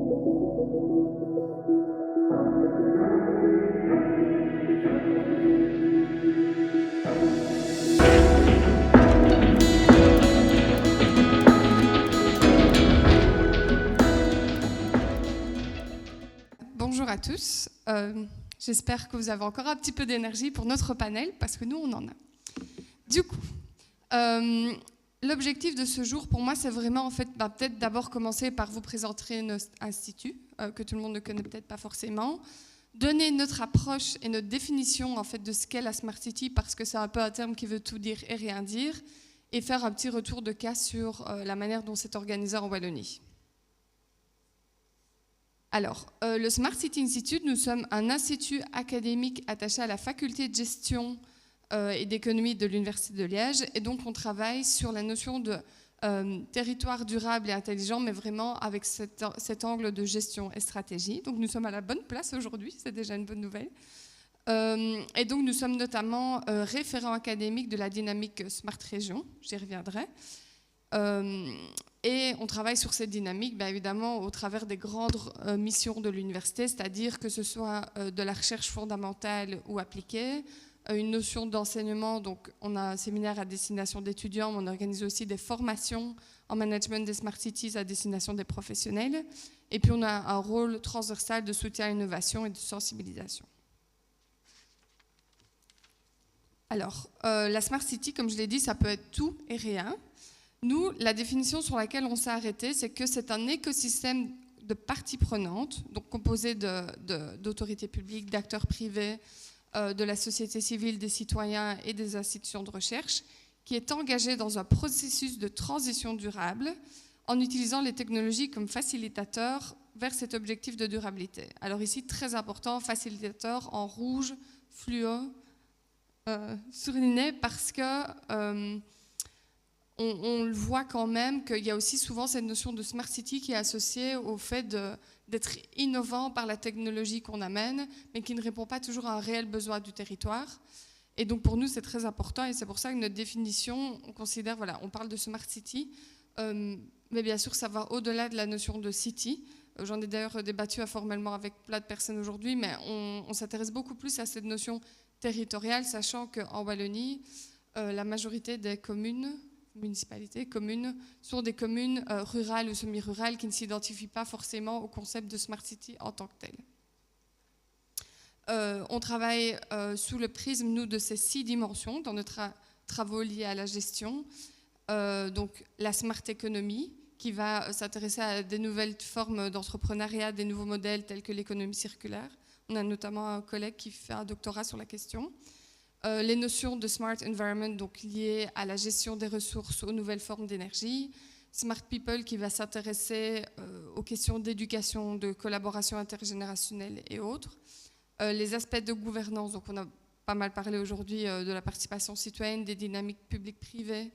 Bonjour à tous, j'espère que vous avez encore un petit peu d'énergie pour notre panel, parce que nous on en a. Du coup, l'objectif de ce jour pour moi c'est vraiment en fait peut-être d'abord commencer par vous présenter notre institut, que tout le monde ne connaît peut-être pas forcément, donner notre approche et notre définition en fait de ce qu'est la Smart City, parce que c'est un peu un terme qui veut tout dire et rien dire, et faire un petit retour de cas sur la manière dont c'est organisé en Wallonie. Alors, le Smart City Institute, nous sommes un institut académique attaché à la faculté de gestion et d'économie de l'Université de Liège, et donc on travaille sur la notion de territoire durable et intelligent, mais vraiment avec cet angle de gestion et stratégie. Donc nous sommes à la bonne place aujourd'hui, c'est déjà une bonne nouvelle. Et donc nous sommes notamment référents académiques de la dynamique Smart Région, j'y reviendrai. Et on travaille sur cette dynamique, bien évidemment, au travers des grandes missions de l'université, c'est-à-dire que ce soit de la recherche fondamentale ou appliquée, une notion d'enseignement, donc on a un séminaire à destination d'étudiants, mais on organise aussi des formations en management des Smart Cities à destination des professionnels, et puis on a un rôle transversal de soutien à l'innovation et de sensibilisation. Alors, la Smart City, comme je l'ai dit, ça peut être tout et rien. Nous, la définition sur laquelle on s'est arrêté, c'est que c'est un écosystème de parties prenantes, donc composé d'autorités publiques, d'acteurs privés, de la société civile, des citoyens et des institutions de recherche, qui est engagé dans un processus de transition durable en utilisant les technologies comme facilitateurs vers cet objectif de durabilité. Alors ici, très important, facilitateur en rouge, fluo, surligné, parce que on le voit quand même qu'il y a aussi souvent cette notion de Smart City qui est associée au fait d'être innovant par la technologie qu'on amène, mais qui ne répond pas toujours à un réel besoin du territoire. Et donc pour nous, c'est très important, et c'est pour ça que notre définition, on considère, voilà, on parle de Smart City, mais bien sûr, ça va au-delà de la notion de city. J'en ai d'ailleurs débattu informellement avec plein de personnes aujourd'hui, mais on s'intéresse beaucoup plus à cette notion territoriale, sachant qu'en Wallonie, la majorité des municipalités, communes, sont des communes rurales ou semi-rurales qui ne s'identifient pas forcément au concept de Smart City en tant que tel. On travaille sous le prisme, nous, de ces 6 dimensions dans nos travaux liés à la gestion. Donc la Smart Economy, qui va s'intéresser à des nouvelles formes d'entrepreneuriat, des nouveaux modèles tels que l'économie circulaire. On a notamment un collègue qui fait un doctorat sur la question. Les notions de Smart Environment, donc liées à la gestion des ressources, aux nouvelles formes d'énergie. Smart People, qui va s'intéresser aux questions d'éducation, de collaboration intergénérationnelle et autres. Les aspects de gouvernance, donc on a pas mal parlé aujourd'hui de la participation citoyenne, des dynamiques publiques-privées.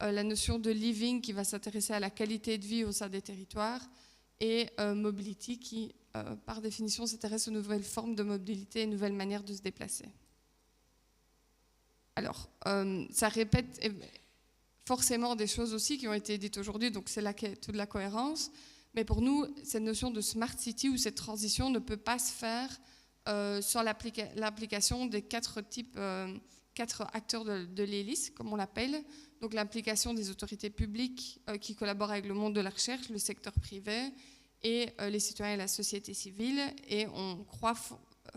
La notion de living, qui va s'intéresser à la qualité de vie au sein des territoires. Et mobility, qui, par définition, s'intéresse aux nouvelles formes de mobilité et nouvelles manières de se déplacer. Alors, ça répète forcément des choses aussi qui ont été dites aujourd'hui, donc c'est là qu'est toute la cohérence. Mais pour nous, cette notion de Smart City ou cette transition ne peut pas se faire sur l'application des 4 acteurs de l'hélice, comme on l'appelle. Donc l'implication des autorités publiques qui collaborent avec le monde de la recherche, le secteur privé et les citoyens et la société civile. Et on croit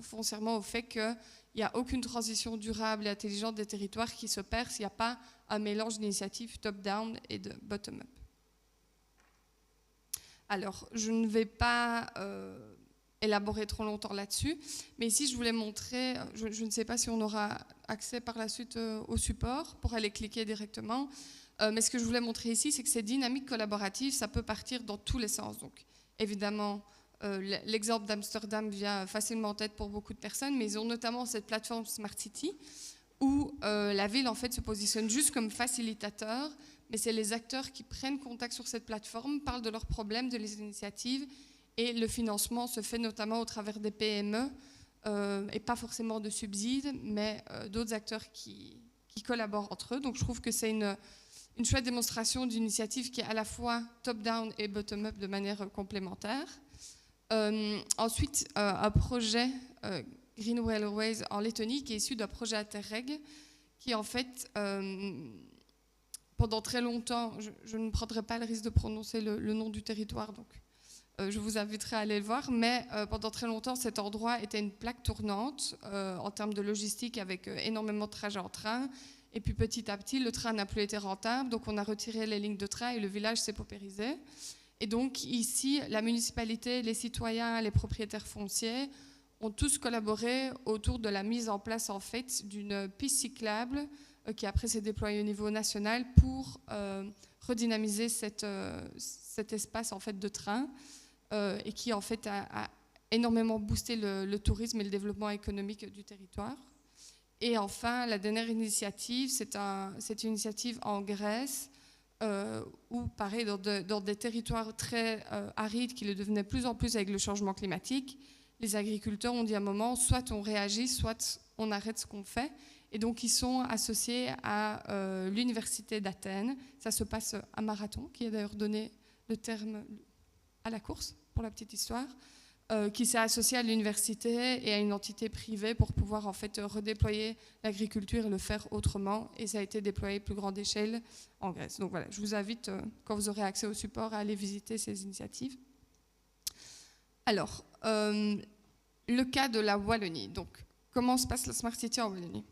foncièrement au fait qu'il n'y a aucune transition durable et intelligente des territoires qui s'opère s'il n'y a pas un mélange d'initiatives top-down et de bottom-up. Alors, je ne vais pas élaborer trop longtemps là-dessus, mais ici, je voulais montrer, je ne sais pas si on aura accès par la suite au support pour aller cliquer directement, mais ce que je voulais montrer ici, c'est que ces dynamiques collaboratives, ça peut partir dans tous les sens. Donc, évidemment, l'exemple d'Amsterdam vient facilement en tête pour beaucoup de personnes, mais ils ont notamment cette plateforme Smart City où la ville en fait se positionne juste comme facilitateur, mais c'est les acteurs qui prennent contact sur cette plateforme, parlent de leurs problèmes, de les initiatives, et le financement se fait notamment au travers des PME et pas forcément de subsides, mais d'autres acteurs qui collaborent entre eux. Donc je trouve que c'est une chouette démonstration d'initiative qui est à la fois top-down et bottom-up de manière complémentaire. Ensuite, un projet Green Railways en Lettonie qui est issu d'un projet Interreg qui en fait, pendant très longtemps, je ne prendrai pas le risque de prononcer le nom du territoire, donc je vous inviterai à aller le voir, mais pendant très longtemps, cet endroit était une plaque tournante en termes de logistique avec énormément de trajets en train. Et puis petit à petit, le train n'a plus été rentable, donc on a retiré les lignes de train et le village s'est paupérisé. Et donc ici, la municipalité, les citoyens, les propriétaires fonciers ont tous collaboré autour de la mise en place en fait d'une piste cyclable qui après s'est déployée au niveau national pour redynamiser cet espace en fait de train et qui en fait a énormément boosté le tourisme et le développement économique du territoire. Et enfin, la dernière initiative, c'est une initiative en Grèce où, pareil, dans des territoires très arides qui le devenaient de plus en plus avec le changement climatique, les agriculteurs ont dit à un moment, soit on réagit, soit on arrête ce qu'on fait. Et donc, ils sont associés à l'Université d'Athènes. Ça se passe à Marathon, qui a d'ailleurs donné le terme à la course, pour la petite histoire, qui s'est associé à l'université et à une entité privée pour pouvoir en fait redéployer l'agriculture et le faire autrement. Et ça a été déployé à plus grande échelle en Grèce. Donc voilà, je vous invite, quand vous aurez accès au support, à aller visiter ces initiatives. Alors, le cas de la Wallonie. Donc, comment se passe la Smart City en Wallonie?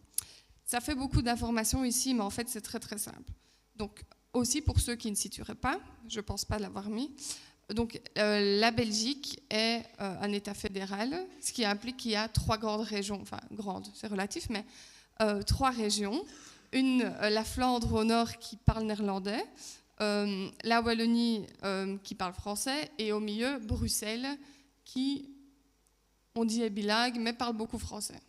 Ça fait beaucoup d'informations ici, mais en fait, c'est très très simple. Donc, aussi pour ceux qui ne situeraient pas, je ne pense pas l'avoir mis, donc la Belgique est un État fédéral, ce qui implique qu'il y a 3 grandes régions, enfin grandes, c'est relatif, mais 3 régions. La Flandre au nord qui parle néerlandais, la Wallonie qui parle français, et au milieu, Bruxelles qui, on dit est bilingue, mais parle beaucoup français.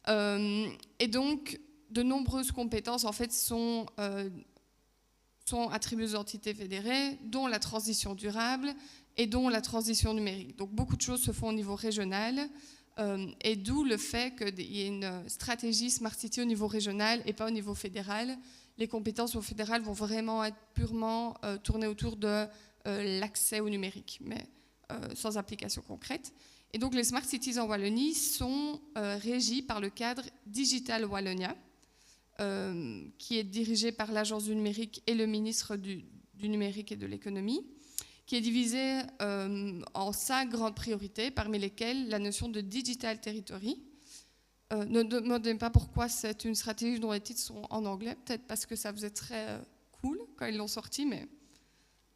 Et donc, de nombreuses compétences en fait sont attribuées aux entités fédérées, dont la transition durable et dont la transition numérique. Donc beaucoup de choses se font au niveau régional, et d'où le fait qu'il y ait une stratégie Smart City au niveau régional et pas au niveau fédéral. Les compétences au fédéral vont vraiment être purement tournées autour de l'accès au numérique, mais sans application concrète. Et donc les Smart Cities en Wallonie sont régies par le cadre Digital Wallonia, qui est dirigé par l'Agence du numérique et le ministre du numérique et de l'économie, qui est divisé en 5 grandes priorités, parmi lesquelles la notion de Digital Territory. Ne demandez pas pourquoi c'est une stratégie dont les titres sont en anglais, peut-être parce que ça faisait très cool quand ils l'ont sorti, mais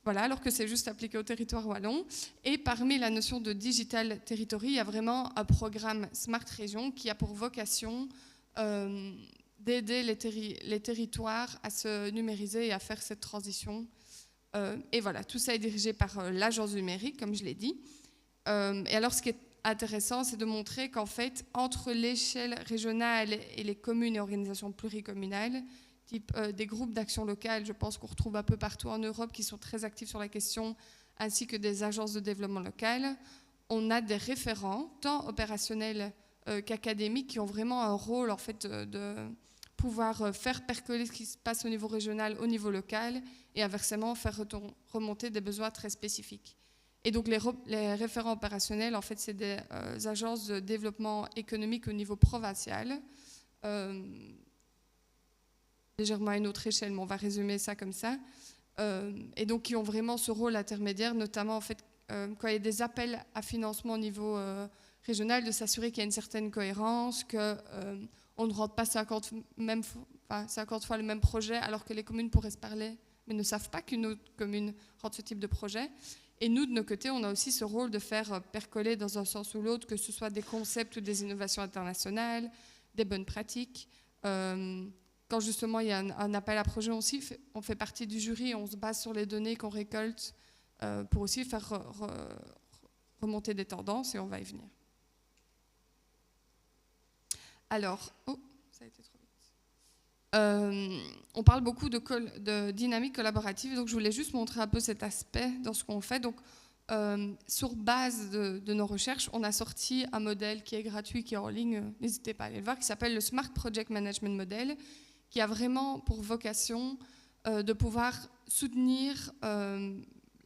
voilà, alors que c'est juste appliqué au territoire wallon. Et parmi la notion de Digital Territory, il y a vraiment un programme Smart Région qui a pour vocation d'aider les territoires à se numériser et à faire cette transition. Et voilà, tout ça est dirigé par l'agence numérique, comme je l'ai dit. Et alors, ce qui est intéressant, c'est de montrer qu'en fait, entre l'échelle régionale et les communes et organisations pluricommunales, type des groupes d'action locale, je pense qu'on retrouve un peu partout en Europe, qui sont très actifs sur la question, ainsi que des agences de développement local, on a des référents, tant opérationnels qu'académiques, qui ont vraiment un rôle en fait de pouvoir faire percoler ce qui se passe au niveau régional, au niveau local, et inversement faire remonter des besoins très spécifiques. Et donc les référents opérationnels, en fait, c'est des agences de développement économique au niveau provincial, légèrement à une autre échelle, mais on va résumer ça comme ça, et donc qui ont vraiment ce rôle intermédiaire, notamment en fait, quand il y a des appels à financement au niveau régional, de s'assurer qu'il y a une certaine cohérence, qu'on ne rentre pas 50 fois le même projet, alors que les communes pourraient se parler, mais ne savent pas qu'une autre commune rentre ce type de projet. Et nous, de nos côtés, on a aussi ce rôle de faire percoler dans un sens ou l'autre, que ce soit des concepts ou des innovations internationales, des bonnes pratiques. Quand justement il y a un appel à projet, on fait partie du jury, on se base sur les données qu'on récolte pour aussi faire remonter des tendances, et on va y venir. Alors, ça a été trop vite. On parle beaucoup de dynamique collaborative, donc je voulais juste montrer un peu cet aspect dans ce qu'on fait. Donc, sur base de nos recherches, on a sorti un modèle qui est gratuit, qui est en ligne, n'hésitez pas à aller le voir, qui s'appelle le Smart Project Management Model, qui a vraiment pour vocation de pouvoir soutenir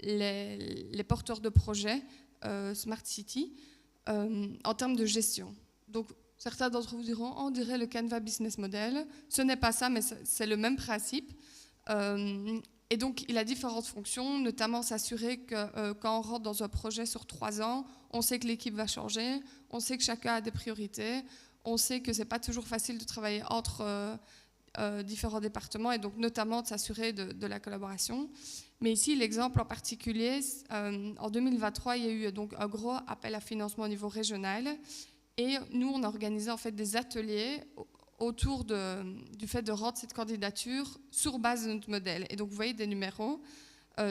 les porteurs de projets Smart City en termes de gestion. Donc, certains d'entre vous diront, on dirait le Canva Business Model. Ce n'est pas ça, mais c'est le même principe. Et donc, il a différentes fonctions, notamment s'assurer que quand on rentre dans un projet sur 3 ans, on sait que l'équipe va changer, on sait que chacun a des priorités, on sait que ce n'est pas toujours facile de travailler entre différents départements et donc notamment de s'assurer de la collaboration. Mais ici, l'exemple en particulier, en 2023, il y a eu donc un gros appel à financement au niveau régional et nous, on a organisé en fait des ateliers autour du fait de rendre cette candidature sur base de notre modèle. Et donc, vous voyez des numéros,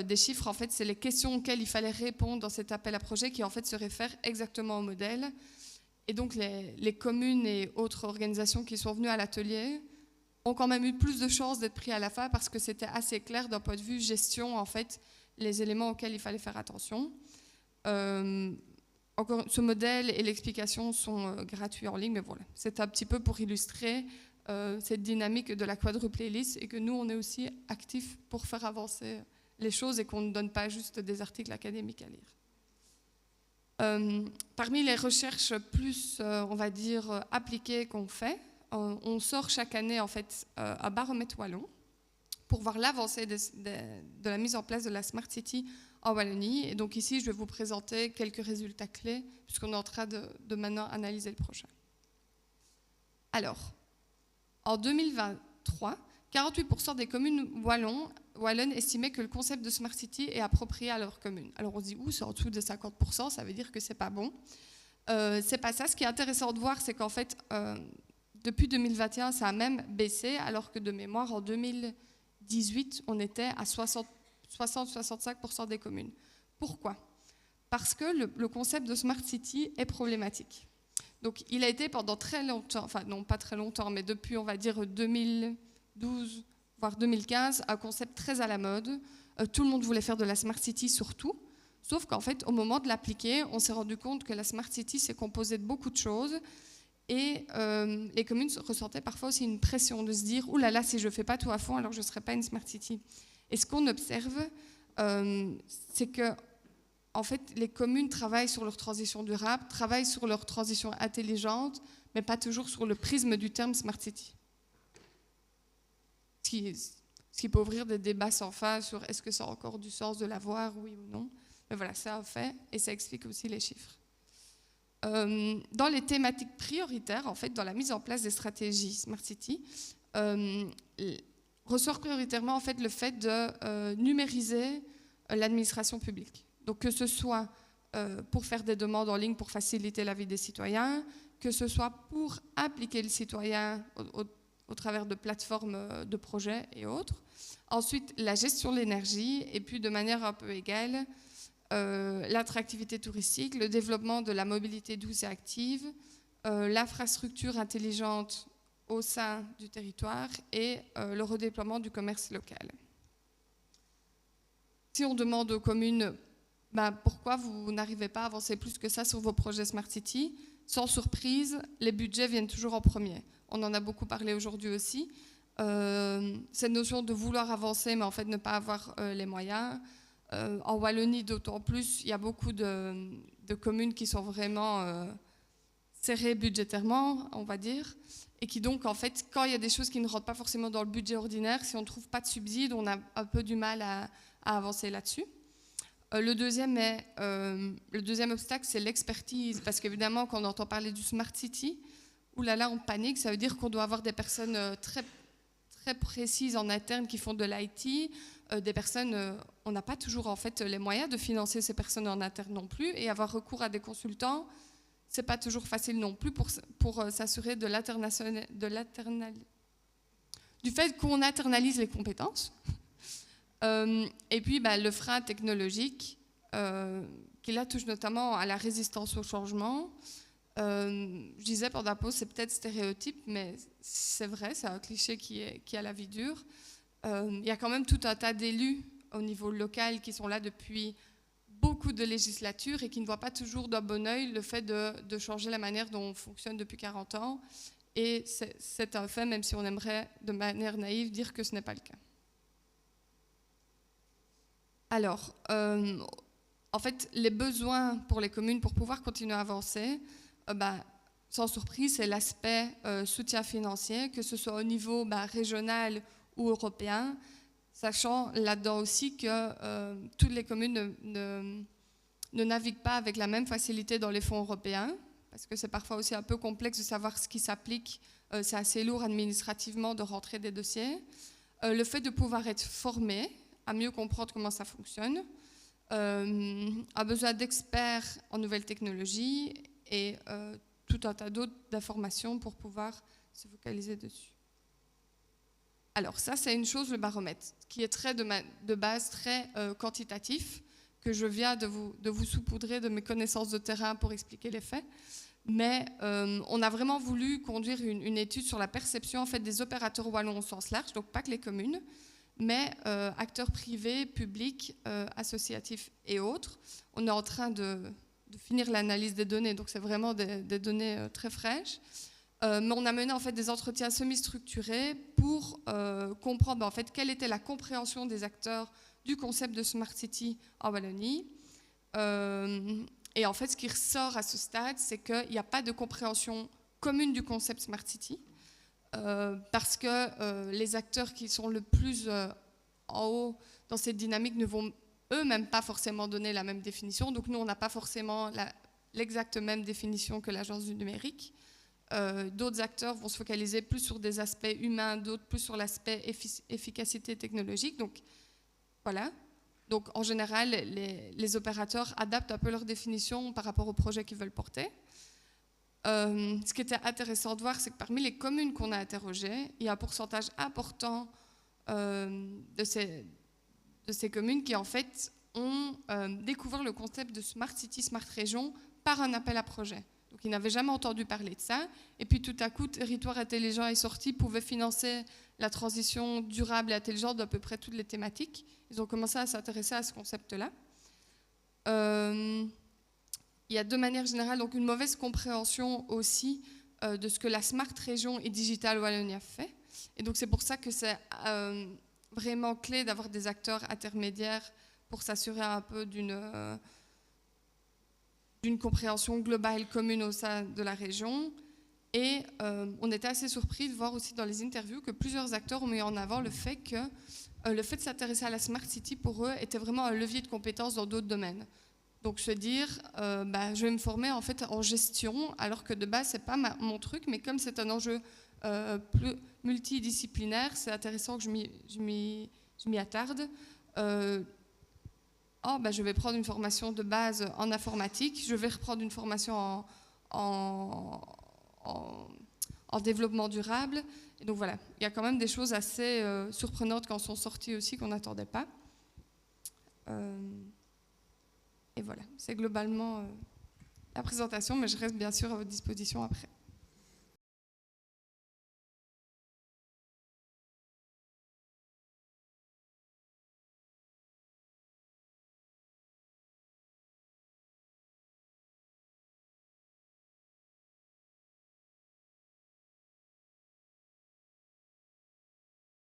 des chiffres, en fait, c'est les questions auxquelles il fallait répondre dans cet appel à projet qui, en fait, se réfèrent exactement au modèle. Et donc, les communes et autres organisations qui sont venues à l'atelier ont quand même eu plus de chances d'être pris à la fin parce que c'était assez clair d'un point de vue gestion, en fait, les éléments auxquels il fallait faire attention. Encore, ce modèle et l'explication sont gratuits en ligne, mais voilà, c'est un petit peu pour illustrer cette dynamique de la quadruple hélice et que nous, on est aussi actifs pour faire avancer les choses et qu'on ne donne pas juste des articles académiques à lire. Parmi les recherches plus, on va dire, appliquées qu'on fait, on sort chaque année en fait un baromètre wallon pour voir l'avancée de la mise en place de la Smart City en Wallonie. Et donc ici, je vais vous présenter quelques résultats clés puisqu'on est en train de maintenant analyser le projet. Alors, en 2023, 48% des communes wallonnes estimaient que le concept de Smart City est approprié à leur commune. Alors on se dit, c'est en dessous de 50%, ça veut dire que c'est pas bon. C'est pas ça. Ce qui est intéressant de voir, c'est qu'en fait, depuis 2021, ça a même baissé, alors que de mémoire, en 2018, on était à 60-65% des communes. Pourquoi ? Parce que le concept de Smart City est problématique. Donc, il a été pendant très longtemps, enfin non pas très longtemps, mais depuis, on va dire 2012, voire 2015, un concept très à la mode. Tout le monde voulait faire de la Smart City surtout, sauf qu'en fait, au moment de l'appliquer, on s'est rendu compte que la Smart City s'est composée de beaucoup de choses et les communes ressentaient parfois aussi une pression de se dire « Ouh là là, si je ne fais pas tout à fond, alors je ne serai pas une Smart City ». Et ce qu'on observe, c'est que en fait, les communes travaillent sur leur transition durable, travaillent sur leur transition intelligente, mais pas toujours sur le prisme du terme Smart City. Ce qui peut ouvrir des débats sans fin sur est-ce que ça a encore du sens de l'avoir, oui ou non. Mais voilà, ça a fait et ça explique aussi les chiffres. Dans les thématiques prioritaires, en fait, dans la mise en place des stratégies Smart City, ressort prioritairement en fait, le fait de numériser l'administration publique. Donc que ce soit pour faire des demandes en ligne pour faciliter la vie des citoyens, que ce soit pour impliquer le citoyen au travers de plateformes de projets et autres. Ensuite, la gestion de l'énergie et puis de manière un peu égale, l'attractivité touristique, le développement de la mobilité douce et active, l'infrastructure intelligente au sein du territoire et le redéploiement du commerce local. Si on demande aux communes pourquoi vous n'arrivez pas à avancer plus que ça sur vos projets Smart City, sans surprise, les budgets viennent toujours en premier. On en a beaucoup parlé aujourd'hui aussi. Cette notion de vouloir avancer, mais en fait ne pas avoir les moyens. En Wallonie, d'autant plus, il y a beaucoup de communes qui sont vraiment serrées budgétairement, on va dire, et qui donc, en fait, quand il y a des choses qui ne rentrent pas forcément dans le budget ordinaire, si on ne trouve pas de subsides, on a un peu du mal à avancer là-dessus. Le deuxième obstacle, c'est l'expertise, parce qu'évidemment, quand on entend parler du Smart City, oulala, on panique, ça veut dire qu'on doit avoir des personnes très, très précises en interne qui font de l'IT, des personnes, on n'a pas toujours en fait les moyens de financer ces personnes en interne non plus, et avoir recours à des consultants, c'est pas toujours facile non plus pour s'assurer du fait qu'on internalise les compétences. Et puis le frein technologique qui là touche notamment à la résistance au changement. Je disais pendant la pause, c'est peut-être stéréotype, mais c'est vrai, c'est un cliché qui a la vie dure. Il y a quand même tout un tas d'élus au niveau local qui sont là depuis beaucoup de législatures et qui ne voient pas toujours d'un bon œil le fait de changer la manière dont on fonctionne depuis 40 ans. Et c'est un fait, même si on aimerait de manière naïve dire que ce n'est pas le cas. Alors, en fait, les besoins pour les communes pour pouvoir continuer à avancer, sans surprise, c'est l'aspect soutien financier, que ce soit au niveau régional ou européen, sachant là-dedans aussi que toutes les communes ne naviguent pas avec la même facilité dans les fonds européens, parce que c'est parfois aussi un peu complexe de savoir ce qui s'applique. C'est assez lourd administrativement de rentrer des dossiers. Le fait de pouvoir être formé à mieux comprendre comment ça fonctionne, a besoin d'experts en nouvelles technologies et tout un tas d'autres d'informations pour pouvoir se focaliser dessus. Alors ça, c'est une chose, le baromètre, qui est très de base très quantitatif, que je viens de vous saupoudrer de mes connaissances de terrain pour expliquer les faits. Mais on a vraiment voulu conduire une étude sur la perception en fait, des opérateurs wallons au sens large, donc pas que les communes, mais acteurs privés, publics, associatifs et autres. On est en train de finir l'analyse des données, donc c'est vraiment des données très fraîches. Mais on a mené en fait, des entretiens semi-structurés pour comprendre en fait, quelle était la compréhension des acteurs du concept de Smart City en Wallonie. Et en fait, ce qui ressort à ce stade, c'est qu'il n'y a pas de compréhension commune du concept Smart City, parce que les acteurs qui sont le plus en haut dans cette dynamique ne vont eux-mêmes pas forcément donner la même définition. Donc nous, on n'a pas forcément l'exacte même définition que l'Agence du numérique. D'autres acteurs vont se focaliser plus sur des aspects humains, d'autres plus sur l'aspect efficacité technologique. Donc voilà. Donc en général, les opérateurs adaptent un peu leur définition par rapport au projet qu'ils veulent porter. Ce qui était intéressant de voir, c'est que parmi les communes qu'on a interrogées, il y a un pourcentage important de ces communes qui en fait ont découvert le concept de Smart City, Smart Région par un appel à projet. Donc ils n'avaient jamais entendu parler de ça. Et puis tout à coup, Territoire Intelligent est sorti, pouvait financer la transition durable et intelligente d'à peu près toutes les thématiques. Ils ont commencé à s'intéresser à ce concept-là. Il y a de manière générale donc une mauvaise compréhension aussi de ce que la Smart Région et Digital Wallonia fait. Et donc c'est pour ça que c'est vraiment clé d'avoir des acteurs intermédiaires pour s'assurer un peu d'une compréhension globale commune au sein de la région. Et on était assez surpris de voir aussi dans les interviews que plusieurs acteurs ont mis en avant le fait que le fait de s'intéresser à la Smart City pour eux était vraiment un levier de compétences dans d'autres domaines. Donc se dire, je vais me former en fait en gestion, alors que de base c'est pas mon truc, mais comme c'est un enjeu plus multidisciplinaire, c'est intéressant que je m'y attarde. Je vais prendre une formation de base en informatique, je vais reprendre une formation en développement durable. Et donc voilà, il y a quand même des choses assez surprenantes quand sont sorties aussi qu'on n'attendait pas. Et voilà, c'est globalement la présentation, mais je reste bien sûr à votre disposition après.